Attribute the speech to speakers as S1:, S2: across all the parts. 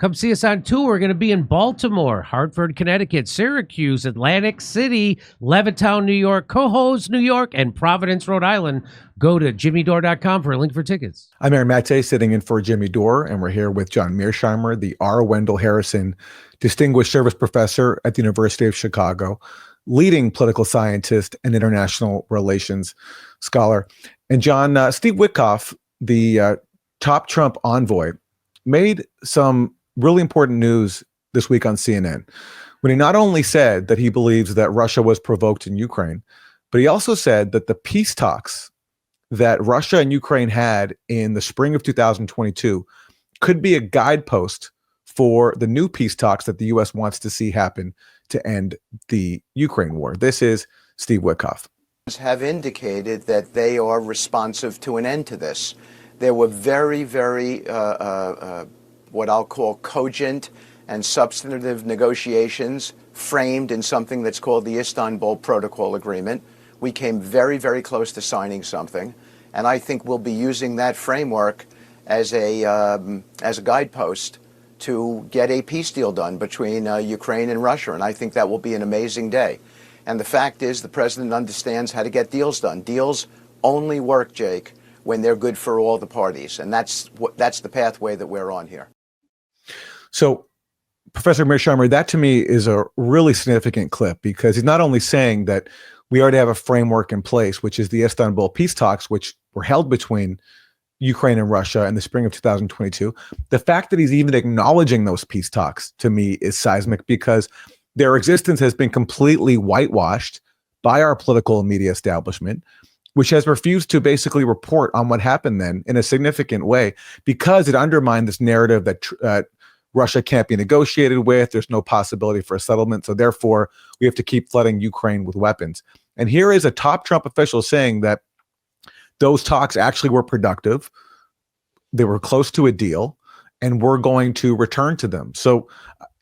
S1: Come see us on tour. We're going to be in Baltimore, Hartford, Connecticut, Syracuse, Atlantic City, Levittown, New York, Cohoes, New York, and Providence, Rhode Island. Go to jimmydore.com for a link for tickets.
S2: I'm Aaron Maté, sitting in for Jimmy Dore, and we're here with John Mearsheimer, the R. Wendell Harrison Distinguished Service Professor at the University of Chicago, leading political scientist and international relations scholar. And John, Steve Witkoff, the top Trump envoy, made some really important news this week on CNN, when he not only said that he believes that Russia was provoked in Ukraine, but he also said that the peace talks that Russia and Ukraine had in the spring of 2022 could be a guidepost for the new peace talks that the U.S. wants to see happen to end the Ukraine war. This is Steve Witkoff.
S3: Have indicated that they are responsive to an end to this. There were very, very what I'll call cogent and substantive negotiations framed in something that's called the Istanbul Protocol Agreement. We came very, very close to signing something, and I think we'll be using that framework as a guidepost to get a peace deal done between Ukraine and Russia, and I think that will be an amazing day. And the fact is, the president understands how to get deals done. Deals only work, Jake, when they're good for all the parties, and that's the pathway that we're on here.
S2: So, Professor Mearsheimer, that to me is a really significant clip, because he's not only saying that we already have a framework in place, which is the Istanbul peace talks, which were held between Ukraine and Russia in the spring of 2022. The fact that he's even acknowledging those peace talks, to me, is seismic, because their existence has been completely whitewashed by our political and media establishment, which has refused to basically report on what happened then in a significant way, because it undermined this narrative that Russia can't be negotiated with. There's no possibility for a settlement. So therefore, we have to keep flooding Ukraine with weapons. And here is a top Trump official saying that those talks actually were productive. They were close to a deal, and we're going to return to them. So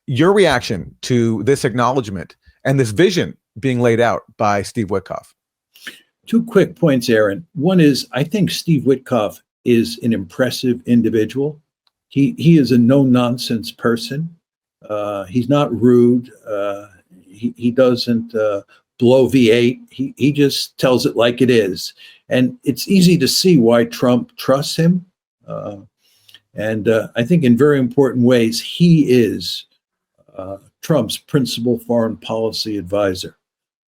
S2: your reaction to this acknowledgement and this vision being laid out by Steve Witkoff?
S4: Two quick points, Aaron. One is, I think Steve Witkoff is an impressive individual. He is a no-nonsense person. He's not rude. He doesn't blow V8. He just tells it like it is. And it's easy to see why Trump trusts him. And I think in very important ways, he is Trump's principal foreign policy advisor.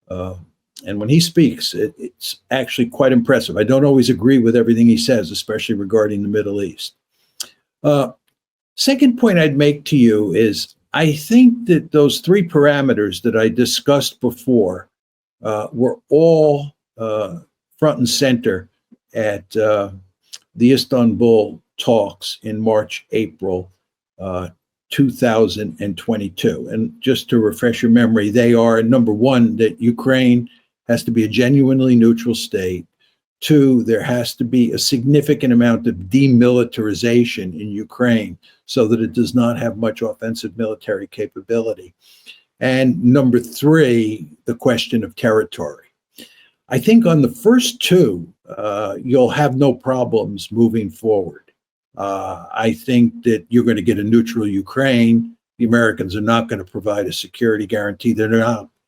S4: And when he speaks, it's actually quite impressive. I don't always agree with everything he says, especially regarding the Middle East. Second point I'd make to you is, I think that those three parameters that I discussed before were all front and center at the Istanbul talks in March, April 2022. And just to refresh your memory, they are, number one, that Ukraine has to be a genuinely neutral state. Two, there has to be a significant amount of demilitarization in Ukraine so that it does not have much offensive military capability. And number three, the question of territory. I think on the first two, you'll have no problems moving forward. I think that you're going to get a neutral Ukraine. The Americans are not going to provide a security guarantee. They're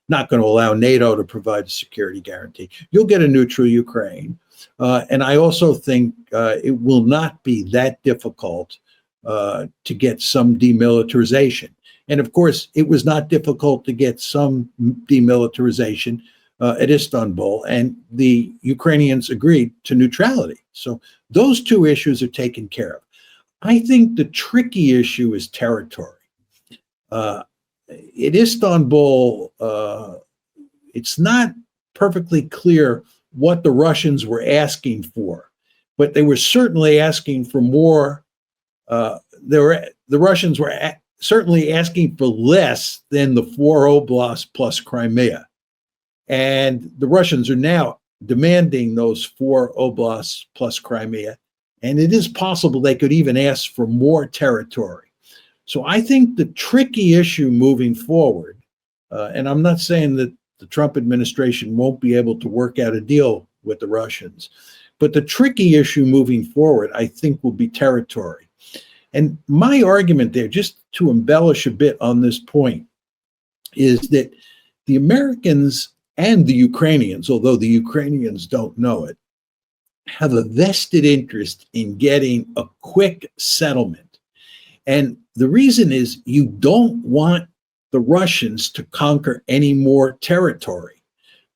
S4: not going to allow NATO to provide a security guarantee. You'll get a neutral Ukraine. And I also think it will not be that difficult to get some demilitarization. And of course, it was not difficult to get some demilitarization at Istanbul, and the Ukrainians agreed to neutrality. So those two issues are taken care of. I think the tricky issue is territory. At Istanbul, it's not perfectly clear what the Russians were asking for, but they were certainly asking for more. The Russians were certainly asking for less than the 4 oblasts plus Crimea. And the Russians are now demanding those 4 oblasts plus Crimea. And it is possible they could even ask for more territory. So I think the tricky issue moving forward, and I'm not saying that the Trump administration won't be able to work out a deal with the Russians, but the tricky issue moving forward, I think, will be territory. And my argument there, just to embellish a bit on this point, is that the Americans and the Ukrainians, although the Ukrainians don't know it, have a vested interest in getting a quick settlement. And the reason is you don't want the Russians to conquer any more territory.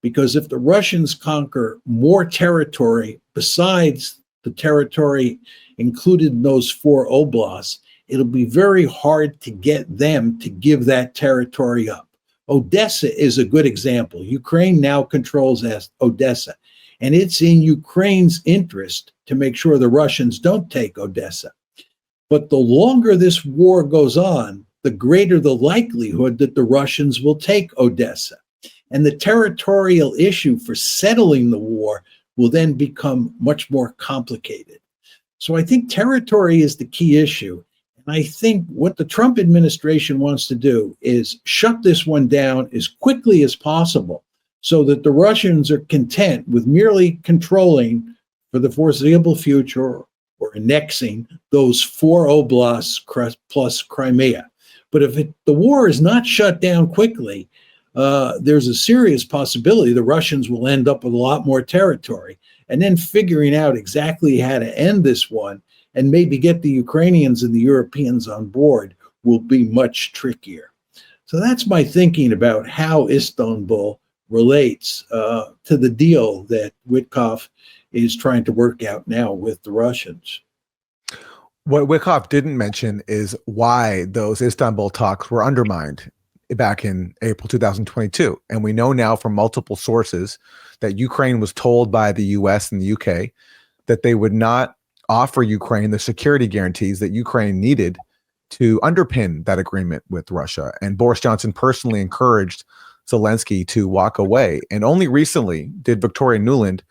S4: Because if the Russians conquer more territory besides the territory included in those 4 oblasts, it'll be very hard to get them to give that territory up. Odessa is a good example. Ukraine now controls Odessa, and it's in Ukraine's interest to make sure the Russians don't take Odessa. But the longer this war goes on, the greater the likelihood that the Russians will take Odessa. And the territorial issue for settling the war will then become much more complicated. So I think territory is the key issue. And I think what the Trump administration wants to do is shut this one down as quickly as possible so that the Russians are content with merely controlling for the foreseeable future or annexing those 4 oblasts plus Crimea. But if the war is not shut down quickly, there's a serious possibility the Russians will end up with a lot more territory. And then figuring out exactly how to end this one and maybe get the Ukrainians and the Europeans on board will be much trickier. So that's my thinking about how Istanbul relates to the deal that Witkoff is trying to work out now with the Russians.
S2: What Witkoff didn't mention is why those Istanbul talks were undermined back in April 2022. And we know now from multiple sources that Ukraine was told by the US and the UK that they would not offer Ukraine the security guarantees that Ukraine needed to underpin that agreement with Russia. And Boris Johnson personally encouraged Zelensky to walk away. And only recently did Victoria Nuland,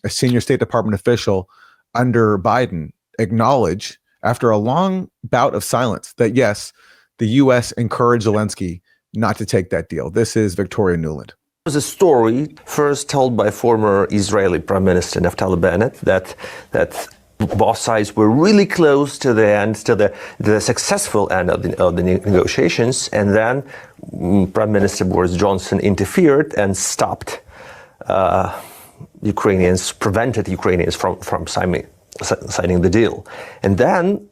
S2: a senior State Department official under Biden, acknowledge, after a long bout of silence, that yes, the U.S. encouraged Zelensky not to take that deal. This is Victoria Nuland.
S5: There was a story first told by former Israeli Prime Minister Naftali Bennett that both sides were really close to the end, to the successful end of the negotiations, and then Prime Minister Boris Johnson interfered and stopped prevented Ukrainians from signing the deal. And then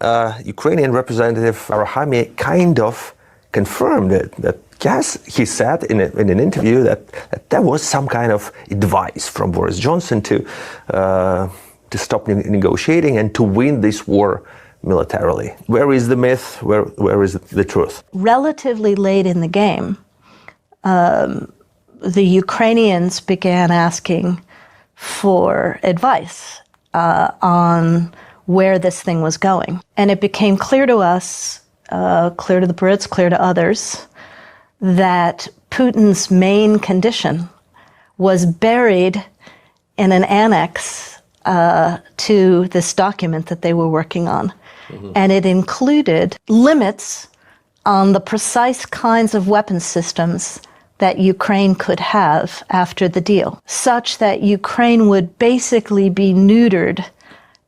S5: Ukrainian Representative Arahami kind of confirmed it, that yes, he said in an interview that there was some kind of advice from Boris Johnson to stop negotiating and to win this war militarily. Where is the myth? Where is the truth?
S6: Relatively late in the game, the Ukrainians began asking for advice on where this thing was going. And it became clear to us, clear to the Brits, clear to others, that Putin's main condition was buried in an annex to this document that they were working on. Mm-hmm. And it included limits on the precise kinds of weapon systems that Ukraine could have after the deal, such that Ukraine would basically be neutered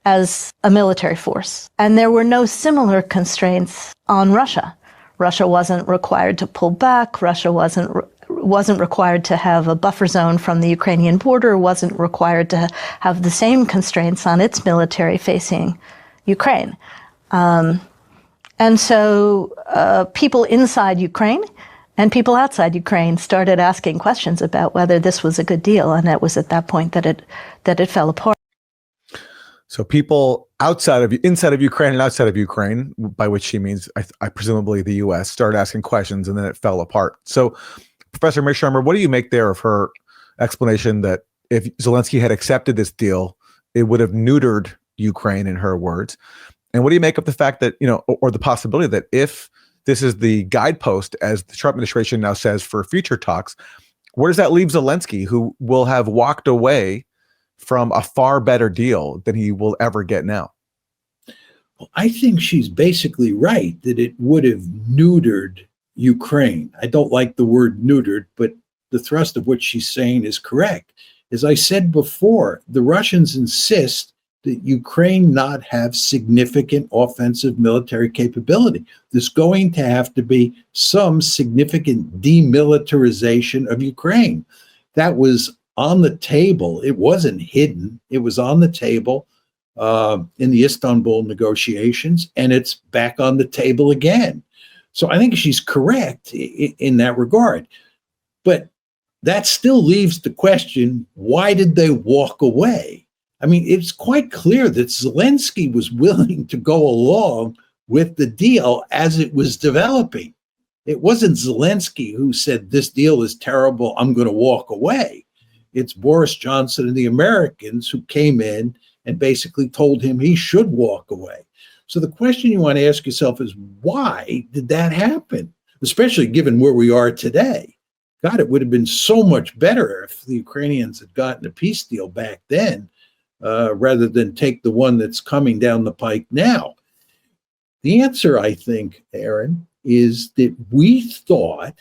S6: as a military force. And there were no similar constraints on Russia. Russia wasn't required to pull back. Russia wasn't required to have a buffer zone from the Ukrainian border, wasn't required to have the same constraints on its military facing Ukraine. And so people inside Ukraine and people outside Ukraine started asking questions about whether this was a good deal, and it was at that point that it fell apart.
S2: So people inside of Ukraine and outside of Ukraine, by which she means, I presumably the U.S., started asking questions, and then it fell apart. So, Professor Mearsheimer, what do you make there of her explanation that if Zelensky had accepted this deal, it would have neutered Ukraine, in her words? And what do you make of the fact that, or the possibility that if this is the guidepost, as the Trump administration now says, for future talks, where does that leave Zelensky, who will have walked away from a far better deal than he will ever get now?
S4: Well, I think she's basically right that it would have neutered Ukraine. I don't like the word neutered, but the thrust of what she's saying is correct. As I said before, the Russians insist that Ukraine not have significant offensive military capability. There's going to have to be some significant demilitarization of Ukraine. That was on the table. It wasn't hidden. It was on the table in the Istanbul negotiations, and it's back on the table again. So I think she's correct in that regard. But that still leaves the question, why did they walk away? I mean, it's quite clear that Zelensky was willing to go along with the deal as it was developing. It wasn't Zelensky who said, this deal is terrible, I'm going to walk away. It's Boris Johnson and the Americans who came in and basically told him he should walk away. So the question you want to ask yourself is, why did that happen? Especially given where we are today. God, it would have been so much better if the Ukrainians had gotten a peace deal back then, rather than take the one that's coming down the pike now. The answer, I think, Aaron, is that we thought,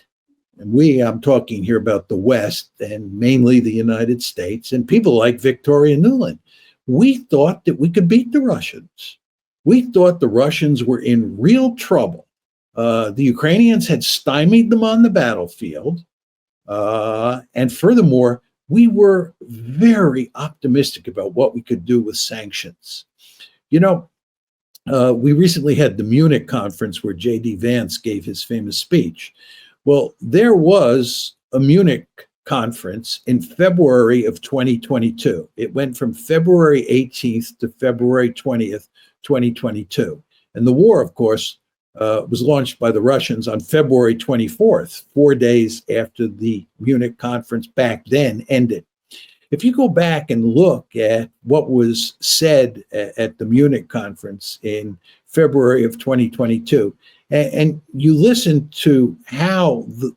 S4: and I'm talking here about the West and mainly the United States and people like Victoria Nuland, we thought that we could beat the Russians. We thought the Russians were in real trouble. The Ukrainians had stymied them on the battlefield. And furthermore, we were very optimistic about what we could do with sanctions. You know, we recently had the Munich conference where J.D. Vance gave his famous speech. Well, there was a Munich conference in February of 2022. It went from February 18th to February 20th, 2022. And the war, of course, was launched by the Russians on February 24th, 4 days after the Munich conference back then ended. If you go back and look at what was said at the Munich conference in February of 2022, and you listen to how the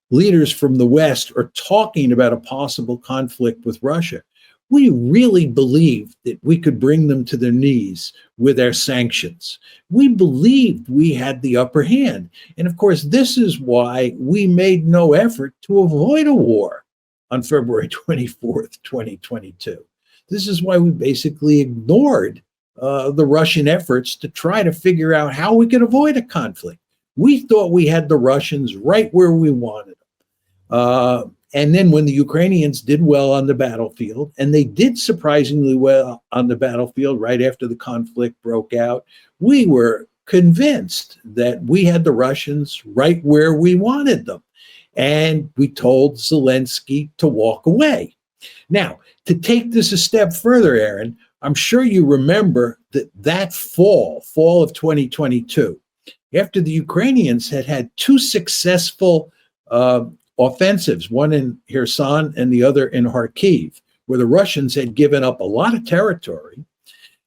S4: leaders from the West are talking about a possible conflict with Russia, we really believed that we could bring them to their knees with our sanctions. We believed we had the upper hand. And of course, this is why we made no effort to avoid a war on February 24th, 2022. This is why we basically ignored the Russian efforts to try to figure out how we could avoid a conflict. We thought we had the Russians right where we wanted them. And then when the Ukrainians did well on the battlefield, and they did surprisingly well on the battlefield right after the conflict broke out, we were convinced that we had the Russians right where we wanted them. And we told Zelensky to walk away. Now, to take this a step further, Aaron, I'm sure you remember that fall of 2022, after the Ukrainians had two successful offensives, one in Kherson and the other in Kharkiv, where the Russians had given up a lot of territory.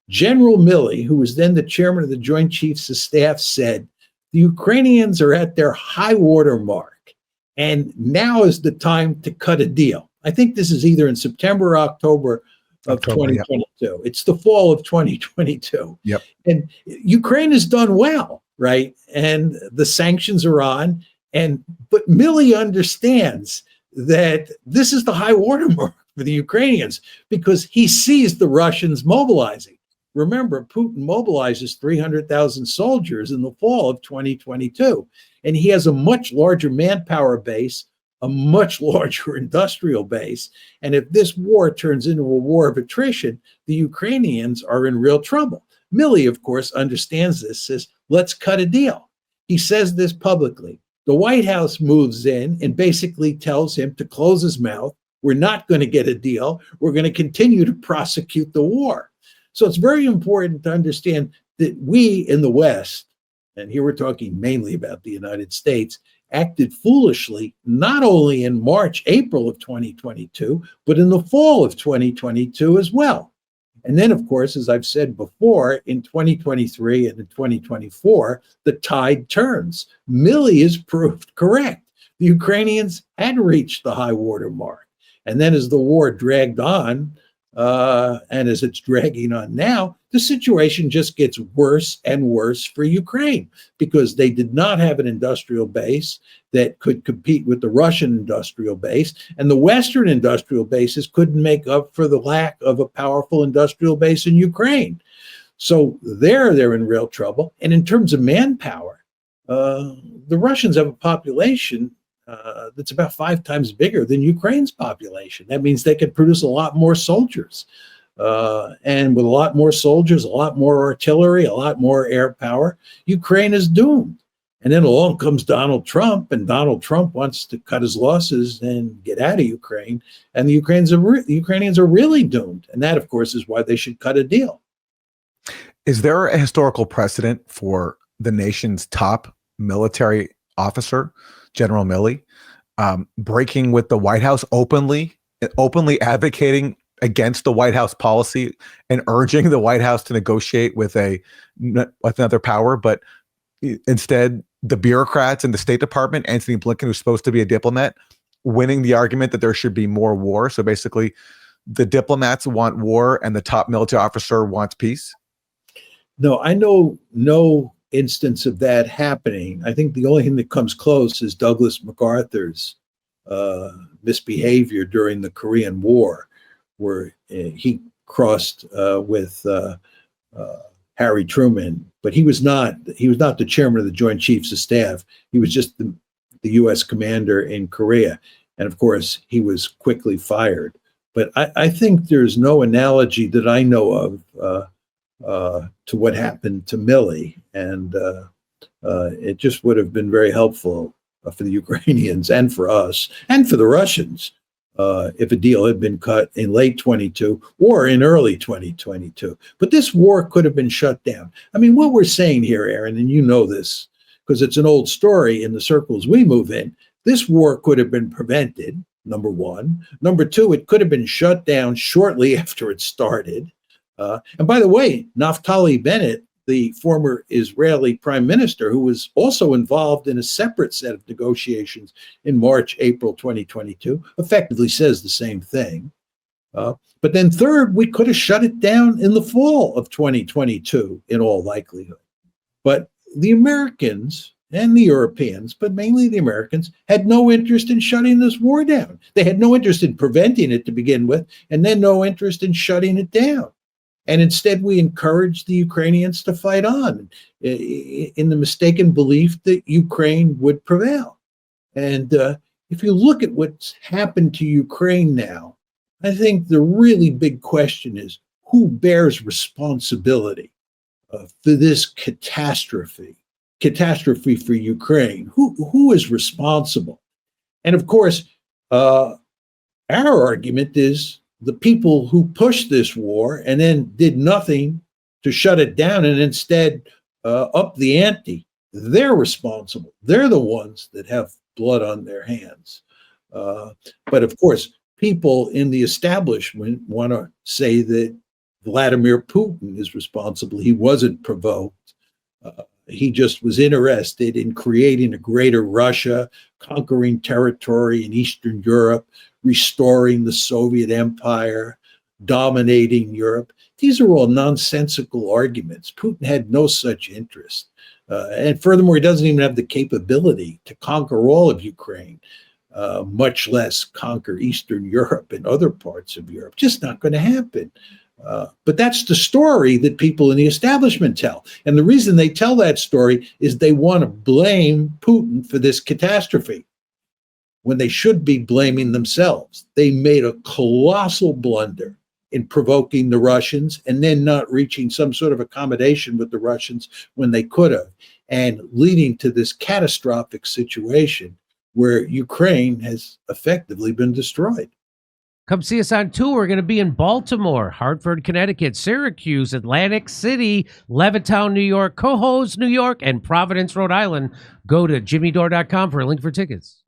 S4: General Milley, who was then the chairman of the Joint Chiefs of Staff, said, the Ukrainians are at their high water mark, and now is the time to cut a deal. I think this is either in September or October of 2022. Yeah. It's the fall of 2022.
S2: Yep.
S4: And Ukraine has done well, right? And the sanctions are on. But Milley understands that this is the high watermark for the Ukrainians because he sees the Russians mobilizing. Remember, Putin mobilizes 300,000 soldiers in the fall of 2022, and he has a much larger manpower base, a much larger industrial base. And if this war turns into a war of attrition, the Ukrainians are in real trouble. Milley, of course, understands this, says, let's cut a deal. He says this publicly. The White House moves in and basically tells him to close his mouth. We're not going to get a deal. We're going to continue to prosecute the war. So it's very important to understand that we in the West, and here we're talking mainly about the United States, acted foolishly, not only in March, April of 2022, but in the fall of 2022 as well. And then, of course, as I've said before, in 2023 and in 2024, the tide turns. Milley is proved correct. The Ukrainians had reached the high water mark. And then as the war dragged on, And as it's dragging on now, the situation just gets worse and worse for Ukraine because they did not have an industrial base that could compete with the Russian industrial base. And the Western industrial bases couldn't make up for the lack of a powerful industrial base in Ukraine. So they're in real trouble. And in terms of manpower, the Russians have a population that's about 5 times bigger than Ukraine's population. That means they could produce a lot more soldiers. And with a lot more soldiers, a lot more artillery, a lot more air power, Ukraine is doomed. And then along comes Donald Trump, and Donald Trump wants to cut his losses and get out of Ukraine. And the Ukrainians are really doomed. And that, of course, is why they should cut a deal.
S2: Is there a historical precedent for the nation's top military officer, General Milley, breaking with the White House openly advocating against the White House policy and urging the White House to negotiate with another power, but instead the bureaucrats in the State Department, Antony Blinken, who's supposed to be a diplomat, winning the argument that there should be more war. So basically, the diplomats want war and the top military officer wants peace?
S4: No, I know no instance of that happening. I think the only thing that comes close is Douglas MacArthur's misbehavior during the Korean War, where he crossed with Harry Truman, but he was not the chairman of the Joint Chiefs of Staff. He was just the U.S. commander in Korea, and of course he was quickly fired. But I think there's no analogy that I know of to what happened to Milley, and it just would have been very helpful for the Ukrainians and for us and for the Russians if a deal had been cut in late 22 or in early 2022. But this war could have been shut down. I mean, what we're saying here, Aaron, and you know this because it's an old story in the circles we move in, this war could have been prevented, number one. Number two, it could have been shut down shortly after it started. And by the way, Naftali Bennett, the former Israeli prime minister, who was also involved in a separate set of negotiations in March, April 2022, effectively says the same thing. But then third, we could have shut it down in the fall of 2022, in all likelihood. But the Americans and the Europeans, but mainly the Americans, had no interest in shutting this war down. They had no interest in preventing it to begin with, and then no interest in shutting it down. And instead, we encouraged the Ukrainians to fight on in the mistaken belief that Ukraine would prevail. And if you look at what's happened to Ukraine now, I think the really big question is who bears responsibility for this catastrophe for Ukraine? Who is responsible? And of course, our argument is the people who pushed this war and then did nothing to shut it down and instead up the ante, they're responsible. They're the ones that have blood on their hands. But of course, people in the establishment want to say that Vladimir Putin is responsible. He wasn't provoked. He just was interested in creating a greater Russia, conquering territory in Eastern Europe, restoring the Soviet Empire, dominating Europe. These are all nonsensical arguments. Putin had no such interest. And furthermore, he doesn't even have the capability to conquer all of Ukraine, much less conquer Eastern Europe and other parts of Europe. Just not going to happen. But that's the story that people in the establishment tell. And the reason they tell that story is they want to blame Putin for this catastrophe when they should be blaming themselves. They made a colossal blunder in provoking the Russians and then not reaching some sort of accommodation with the Russians when they could have, and leading to this catastrophic situation where Ukraine has effectively been destroyed.
S1: Come see us on tour. We're going to be in Baltimore, Hartford, Connecticut, Syracuse, Atlantic City, Levittown, New York, Cohoes, New York, and Providence, Rhode Island. Go to jimmydore.com for a link for tickets.